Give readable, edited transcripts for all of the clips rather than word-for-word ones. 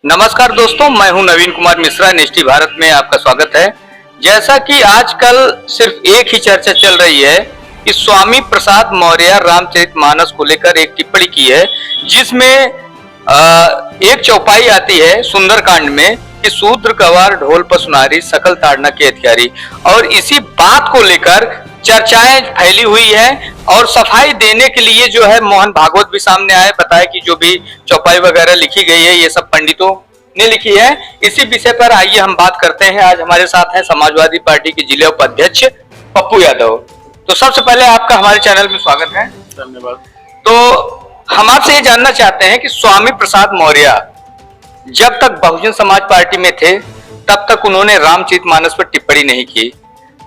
नमस्कार दोस्तों, मैं हूं नवीन कुमार मिश्रा। नेस्टी भारत में आपका स्वागत है। जैसा कि आजकल सिर्फ एक ही चर्चा चल रही है कि स्वामी प्रसाद मौर्य रामचरितमानस को लेकर एक टिप्पणी की है, जिसमें एक चौपाई आती है सुंदरकांड में कि शूद्र गवार ढोल पर सुनारी सकल ताड़ना के हथियारी, और इसी बात को लेकर चर्चाएं फैली हुई है। और सफाई देने के लिए जो है मोहन भागवत भी सामने आए, बताया कि जो भी चौपाई वगैरह लिखी गई है ये सब पंडितों ने लिखी है। इसी विषय पर आइए हम बात करते हैं। आज हमारे साथ हैं समाजवादी पार्टी के जिला उपाध्यक्ष पप्पू यादव। तो सबसे पहले आपका हमारे चैनल में स्वागत है। धन्यवाद। तो हम आपसे ये जानना चाहते हैं कि स्वामी प्रसाद मौर्य जब तक बहुजन समाज पार्टी में थे तब तक उन्होंने रामचरितमानस पर टिप्पणी नहीं की,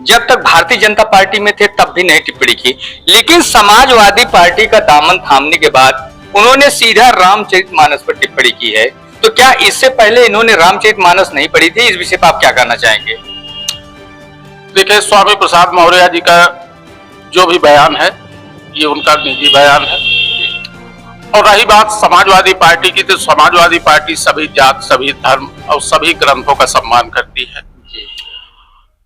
जब तक भारतीय जनता पार्टी में थे तब भी नहीं टिप्पणी की, लेकिन समाजवादी पार्टी का दामन थामने के बाद उन्होंने सीधा रामचरितमानस पर टिप्पणी की है। तो क्या इससे पहले इन्होंने रामचरितमानस नहीं पढ़ी थी? इस विषय पर आप क्या कहना चाहेंगे? देखिए, स्वामी प्रसाद मौर्य जी का जो भी बयान है ये उनका निजी बयान है। और रही बात समाजवादी पार्टी की, तो समाजवादी पार्टी सभी जात, सभी धर्म और सभी ग्रंथों का सम्मान करती है।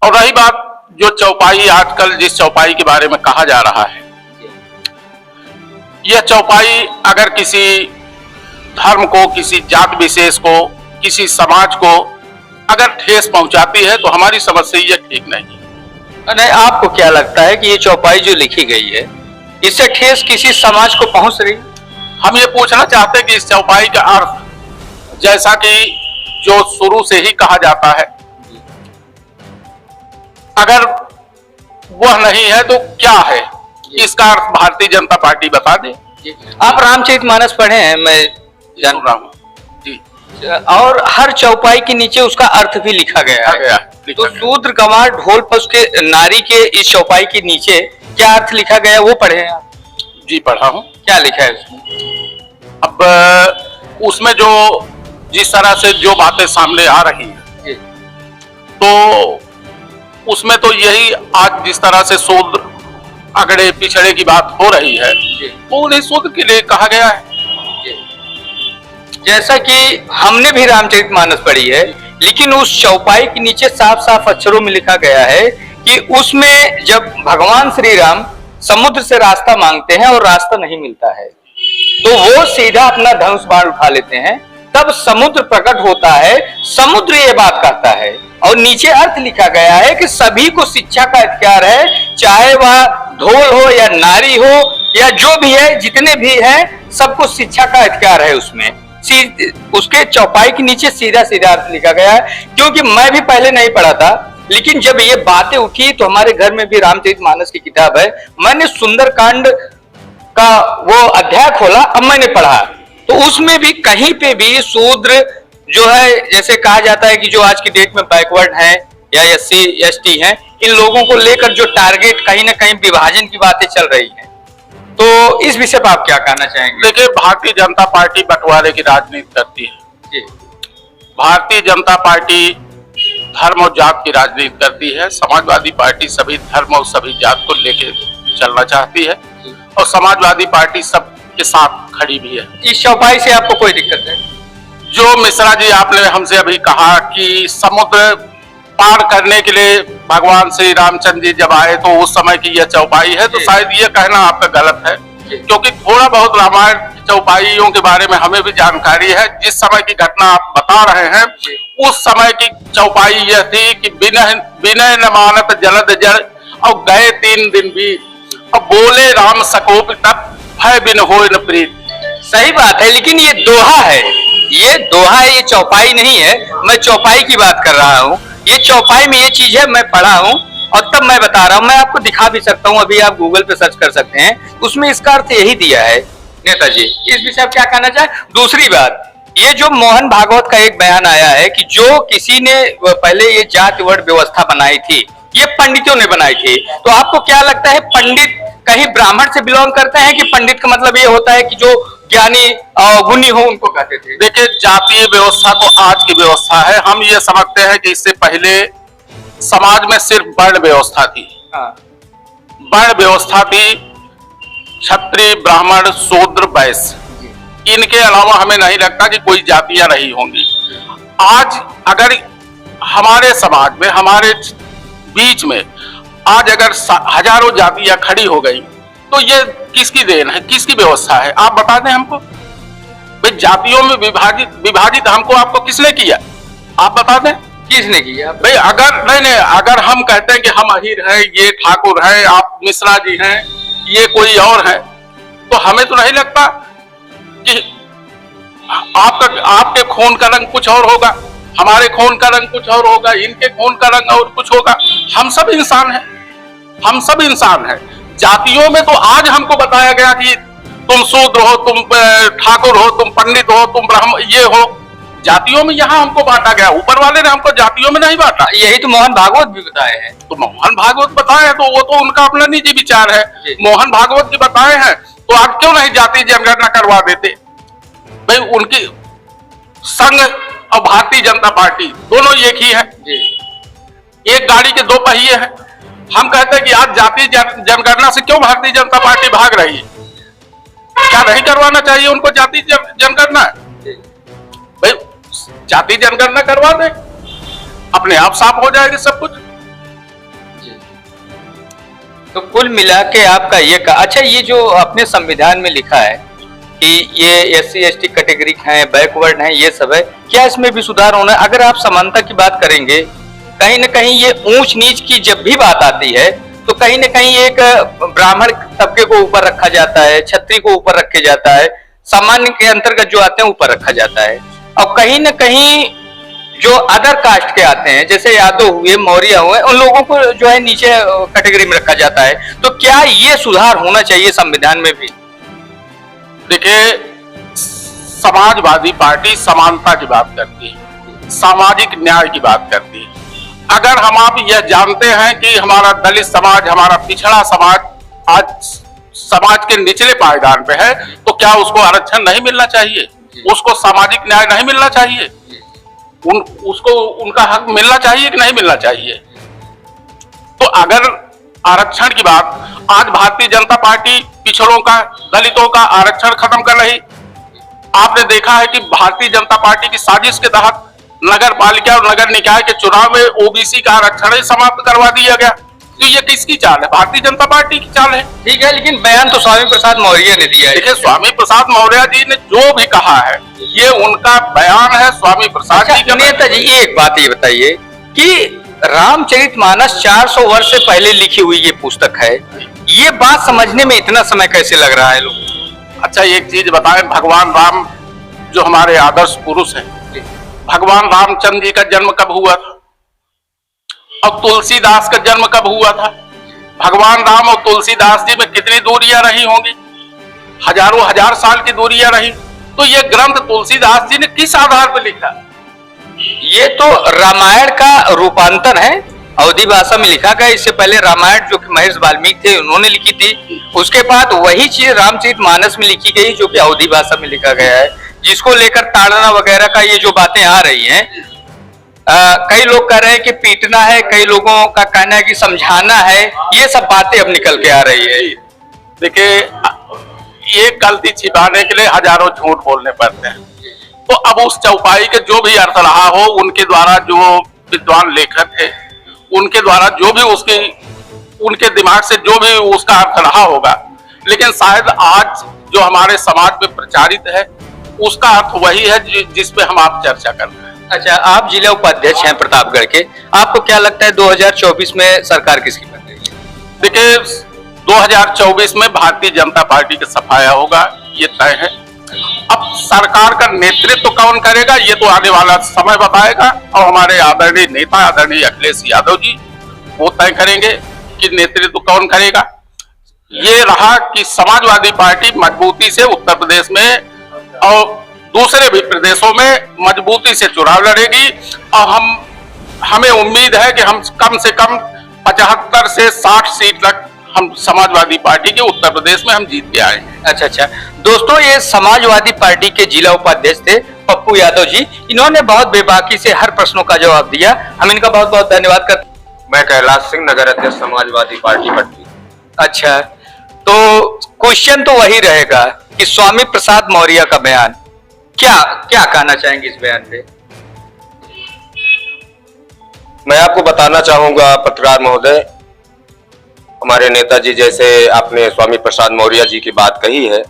और रही बात जो चौपाई आजकल जिस चौपाई के बारे में कहा जा रहा है, यह चौपाई अगर किसी धर्म को, किसी जात विशेष को, किसी समाज को अगर ठेस पहुंचाती है तो हमारी समझ से यह ठीक नहीं। आपको क्या लगता है कि ये चौपाई जो लिखी गई है इससे ठेस किसी समाज को पहुंच रही? हम ये पूछना चाहते हैं कि इस चौपाई का अर्थ, जैसा कि जो शुरू से ही कहा जाता है, अगर वह नहीं है तो क्या है, इसका अर्थ भारतीय जनता पार्टी बता दे। आप रामचरितमानस पढ़े हैं, मैं जान रहा हूँ जी। और हर चौपाई के नीचे उसका अर्थ भी लिखा गया है। तो शूद्र गंवार ढोल पर उसके नारी के इस चौपाई के नीचे क्या अर्थ लिखा गया वो पढ़े हैं आप? जी, पढ़ा हूँ। क्या लिखा है उसमें? अब उसमें जो जिस तरह से जो बातें सामने आ रही है, तो उसमें तो यही आज जिस तरह से शूद्र अगड़े पिछड़े की बात हो रही है तो उन्हें शूद्र के लिए कहा गया है। जैसा कि हमने भी रामचरितमानस पढ़ी है, लेकिन उस चौपाई के नीचे साफ साफ अक्षरों में लिखा गया है कि उसमें जब भगवान श्री राम समुद्र से रास्ता मांगते हैं और रास्ता नहीं मिलता है तो वो सीधा अपना धनुष बाण उठा लेते हैं, तब समुद्र प्रकट होता है। समुद्र ये बात कहता है और नीचे अर्थ लिखा गया है कि सभी को शिक्षा का अधिकार है, चाहे वह ढोल हो या नारी हो या जो भी है, जितने भी हैं, सबको शिक्षा का अधिकार है। उसमें उसके चौपाई के नीचे सीधा सीधा अर्थ लिखा गया है। क्योंकि मैं भी पहले नहीं पढ़ा था, लेकिन जब ये बातें उठी तो हमारे घर में भी रामचरितमानस की किताब है, मैंने सुंदरकांड का वो अध्याय खोला, अब मैंने पढ़ा तो उसमें भी कहीं पे भी शूद्र जो है, जैसे कहा जाता है कि जो आज की डेट में बैकवर्ड है या SC ST हैं, इन लोगों को लेकर जो टारगेट कहीं ना कहीं विभाजन की बातें चल रही हैं। तो इस विषय पर आप क्या कहना चाहेंगे? देखिए, भारतीय जनता पार्टी बंटवारे की राजनीति करती है जी। भारतीय जनता पार्टी धर्म और जात की राजनीति करती है। समाजवादी पार्टी सभी धर्म और सभी जात को लेके चलना चाहती है और समाजवादी पार्टी सबके साथ खड़ी भी है। इस चौपाई से आपको कोई दिक्कत है? जो मिश्रा जी आपने हमसे अभी कहा कि समुद्र पार करने के लिए भगवान श्री रामचंद्र जी जब आए तो उस समय की यह चौपाई है, तो शायद ये कहना आपका गलत है, क्योंकि थोड़ा बहुत रामायण चौपाइयों के बारे में हमें भी जानकारी है। जिस समय की घटना आप बता रहे हैं उस समय की चौपाई यह थी कि विनय न मानत जलद जड़ और गए 3 दिन बीत और बोले राम सकोप तब भय बिन होय न प्रीत। सही बात है, लेकिन ये दोहा है, ये दोहा है, ये चौपाई नहीं है। मैं चौपाई की बात कर रहा हूँ। ये चौपाई में ये चीज है, मैं पढ़ा हूँ और तब मैं बता रहा हूँ। मैं आपको दिखा भी सकता हूँ, अभी आप गूगल पे सर्च कर सकते हैं, उसमें इसका अर्थ यही दिया है। नेताजी, इस विषय आप क्या कहना चाहे? दूसरी बात, ये जो मोहन भागवत का एक बयान आया है कि जो किसी ने पहले ये जाति वर्ग व्यवस्था बनाई थी, ये पंडितों ने बनाई थी, तो आपको क्या लगता है पंडित कहीं ब्राह्मण से बिलोंग करते हैं कि पंडित का मतलब ये होता है कि जो ज्ञानी गुणी हो उनको कहते थे? देखिए, जातीय व्यवस्था तो आज की व्यवस्था है। हम ये समझते हैं कि इससे पहले समाज में सिर्फ वर्ण व्यवस्था थी। वर्ण व्यवस्था थी, क्षत्रिय, ब्राह्मण, शूद्र, वैश्य, इनके अलावा हमें नहीं लगता कि कोई जातियां रही होंगी। आज अगर हमारे समाज में, हमारे बीच में आज अगर हजारों जातियां खड़ी हो गई तो ये किसकी देन है, किसकी व्यवस्था है? आप बता दें हमको। भाई जातियों में विभाजित हमको आपको किसने किया? आप बता दें किसने किया भाई। अगर नहीं, अगर हम कहते हैं कि हम अहीर हैं, ये ठाकुर हैं, आप मिश्रा जी हैं, ये कोई और है, तो हमें तो नहीं लगता कि आपके खून का रंग कुछ और होगा, हमारे खून का रंग कुछ और होगा, इनके खून का रंग और कुछ होगा। हम सब इंसान हैं, हम सब इंसान हैं। जातियों में तो आज हमको बताया गया कि तुम शूद्र हो, तुम ठाकुर हो, तुम पंडित हो, तुम ब्राह्मण ये हो। जातियों में यहाँ हमको बांटा गया, ऊपर वाले ने हमको जातियों में नहीं बांटा। यही तो मोहन भागवत भी बताए हैं। तो मोहन भागवत बताए हैं तो वो तो उनका अपना निजी विचार है। मोहन भागवत जी बताए हैं तो आप क्यों नहीं जाति जनगणना करवा देते? भाई उनकी संघ और भारतीय जनता पार्टी दोनों एक ही है, एक गाड़ी के दो पहिए हैं। हम कहते हैं कि आज जाति जनगणना से क्यों भारतीय जनता पार्टी भाग रही है? क्या नहीं करवाना चाहिए उनको जाति जनगणना? भाई जाति जनगणना करवा दे, अपने आप साफ हो जाएगा सब कुछ। तो कुल मिला के आपका ये अच्छा, ये जो अपने संविधान में लिखा है कि ये SC ST कैटेगरी हैं, बैकवर्ड हैं, ये सब है, क्या इसमें भी सुधार होना है? अगर आप समानता की बात करेंगे, कहीं न कहीं ये ऊंच नीच की जब भी बात आती है तो कहीं न कहीं एक ब्राह्मण तबके को ऊपर रखा जाता है, क्षत्रिय को ऊपर रखे जाता है, सामान्य के अंतर्गत जो आते हैं ऊपर रखा जाता है, और कहीं न कहीं जो अदर कास्ट के आते हैं जैसे यादव हुए, मौर्य हुए, उन लोगों को जो है नीचे कैटेगरी में रखा जाता है। तो क्या ये सुधार होना चाहिए संविधान में भी? देखिए, समाजवादी पार्टी समानता की बात करती है, सामाजिक न्याय की बात करती है। अगर हम आप यह जानते हैं कि हमारा दलित समाज, हमारा पिछड़ा समाज आज समाज के निचले पायदान पे है, तो क्या उसको आरक्षण नहीं मिलना चाहिए? उसको सामाजिक न्याय नहीं मिलना चाहिए? उसको उनका हक मिलना चाहिए कि नहीं मिलना चाहिए? तो अगर आरक्षण की बात, आज भारतीय जनता पार्टी पिछड़ों का, दलितों का आरक्षण खत्म कर रही। आपने देखा है कि भारतीय जनता पार्टी की साजिश के तहत नगर पालिका और नगर निकाय के चुनाव में OBC का आरक्षण ही समाप्त करवा दिया गया। तो ये किसकी चाल है? भारतीय जनता पार्टी की चाल है। ठीक है, लेकिन बयान तो स्वामी प्रसाद मौर्य ने दिया है। देखिए, स्वामी प्रसाद मौर्य जी ने जो भी कहा है ये उनका बयान है, स्वामी प्रसाद जी का। नेता जी, एक बात ये बताइए कि रामचरितमानस 400 वर्ष से पहले लिखी हुई ये पुस्तक है, ये बात समझने में इतना समय कैसे लग रहा है लोग? अच्छा, एक चीज बताएं, भगवान राम जो हमारे आदर्श पुरुष हैं, भगवान रामचंद्र जी का जन्म कब हुआ था और तुलसीदास का जन्म कब हुआ था? भगवान राम और तुलसीदास जी में कितनी दूरियां रही होंगी? हजारों हजार साल की दूरियां रही। तो ये ग्रंथ तुलसीदास जी ने किस आधार पर लिखा? ये तो रामायण का रूपांतर है, अवधी भाषा में लिखा गया। इससे पहले रामायण जो कि महर्षि वाल्मीकि थे उन्होंने लिखी थी, उसके बाद वही चीज रामचरितमानस में लिखी गई जो कि अवधी भाषा में लिखा गया है, जिसको लेकर ताड़ना वगैरह का ये जो बातें आ रही हैं, कई लोग कह रहे हैं कि पीटना है, कई लोगों का कहना है कि समझाना है, ये सब बातें अब निकल के आ रही है। देखिए, ये गलती छिपाने के लिए हजारों झूठ बोलने पड़ते हैं। तो अब उस चौपाई के जो भी अर्थ रहा हो, उनके द्वारा जो विद्वान लेखक थे, उनके द्वारा जो भी उनके दिमाग से जो भी उसका अर्थ रहा होगा, लेकिन शायद आज जो हमारे समाज में प्रचारित है उसका अर्थ वही है जिस पे हम आप चर्चा कर रहे हैं। अच्छा, आप जिला उपाध्यक्ष हैं प्रतापगढ़ के, आपको क्या लगता है 2024 में सरकार किसकी बन रही है? देखिए, 2024 में भारतीय जनता पार्टी का सफाया होगा, ये तय है। अब सरकार का नेतृत्व कौन करेगा ये तो आने वाला समय बताएगा, और हमारे आदरणीय नेता आदरणीय अखिलेश यादव जी वो तय करेंगे कि नेतृत्व कौन करेगा। ये रहा कि समाजवादी पार्टी मजबूती से उत्तर प्रदेश में और दूसरे भी प्रदेशों में मजबूती से चुनाव लड़ेगी, और हमें उम्मीद है कि हम कम से कम 75 से 60 सीट तक हम समाजवादी पार्टी के उत्तर प्रदेश में हम जीत के आएंगे। अच्छा, दोस्तों, ये समाजवादी पार्टी के जिला उपाध्यक्ष थे पप्पू यादव जी। इन्होंने बहुत बेबाकी से हर प्रश्नों का जवाब दिया, हम इनका बहुत बहुत धन्यवाद करते हैं। मैं कैलाश सिंह, नगर अध्यक्ष समाजवादी पार्टी पट्टी। अच्छा, तो क्वेश्चन तो वही रहेगा कि स्वामी प्रसाद मौर्य का बयान क्या क्या कहना चाहेंगे इस बयान पे? मैं आपको बताना चाहूंगा पत्रकार महोदय, हमारे नेताजी जैसे आपने स्वामी प्रसाद मौर्य जी की बात कही है,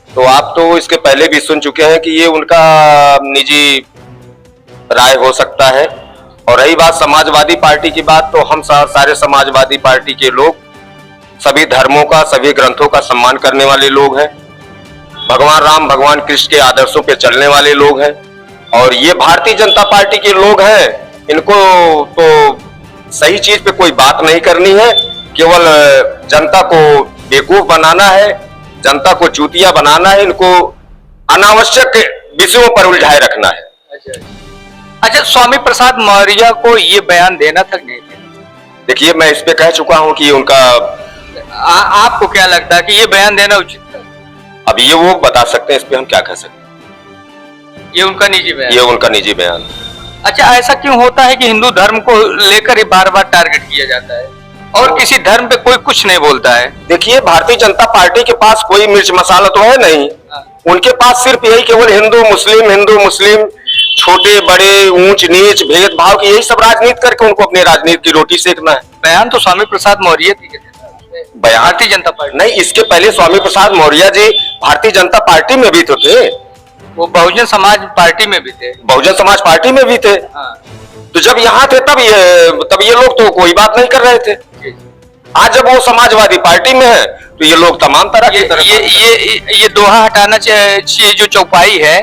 तो आप तो इसके पहले भी सुन चुके हैं कि ये उनका निजी राय हो सकता है। और रही बात समाजवादी पार्टी की बात, तो हम सारे समाजवादी पार्टी के लोग सभी धर्मों का, सभी ग्रंथों का सम्मान करने वाले लोग हैं, भगवान राम भगवान कृष्ण के आदर्शों पे चलने वाले लोग हैं। और ये भारतीय जनता पार्टी के लोग हैं, इनको तो सही चीज पे कोई बात नहीं करनी है, केवल जनता को बेवकूफ बनाना है, जनता को चूतिया बनाना है, इनको अनावश्यक विषयों पर उलझाए रखना है। अच्छा, स्वामी प्रसाद मौर्य को ये बयान देना था नहीं देना? देखिए, मैं इस पे कह चुका हूं कि उनका आपको क्या लगता है कि ये बयान देना उचित था? अब ये वो बता सकते हैं, इस पे हम क्या कह सकते हैं। ये उनका निजी बयान, ये उनका निजी बयान। अच्छा, ऐसा क्यों होता है कि हिंदू धर्म को लेकर ही बार बार टारगेट किया जाता है और किसी धर्म पे कोई कुछ नहीं बोलता है? देखिए, भारतीय जनता पार्टी के पास कोई मिर्च मसाला तो है नहीं, उनके पास सिर्फ यही केवल हिंदू मुस्लिम छोटे बड़े ऊंच नीच भेदभाव की यही सब राजनीति करके उनको अपनी राजनीति की रोटी सेकना है। बयान तो स्वामी प्रसाद मौर्य जी के थे, भारतीय जनता पार्टी नहीं, इसके पहले स्वामी प्रसाद मौर्य जी भारतीय जनता पार्टी में भी तो थे, वो बहुजन समाज पार्टी में भी थे। बहुजन समाज पार्टी में भी थे। हाँ। तो जब यहाँ थे तब ये लोग तो कोई बात नहीं कर रहे थे। आज जब वो समाजवादी पार्टी में है तो ये लोग तमाम तरह की ये दोहा हटाना चाहिए, जो चौपाई है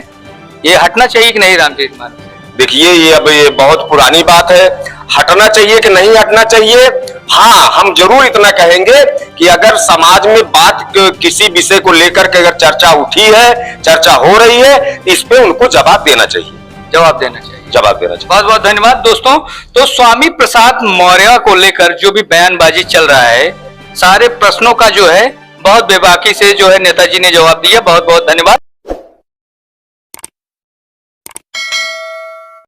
ये हटना चाहिए कि नहीं रामचरित मानस? देखिए, ये बहुत पुरानी बात है, हटना चाहिए कि नहीं हटना चाहिए। हाँ, हम जरूर इतना कहेंगे कि अगर समाज में बात किसी विषय को लेकर के अगर चर्चा उठी है, चर्चा हो रही है, इस पे उनको जवाब देना चाहिए। जवाब देना चाहिए। बहुत बहुत धन्यवाद दोस्तों। तो स्वामी प्रसाद मौर्य को लेकर जो भी बयानबाजी चल रहा है, सारे प्रश्नों का जो है बहुत बेबाकी से जो है नेताजी ने जवाब दिया। बहुत बहुत धन्यवाद।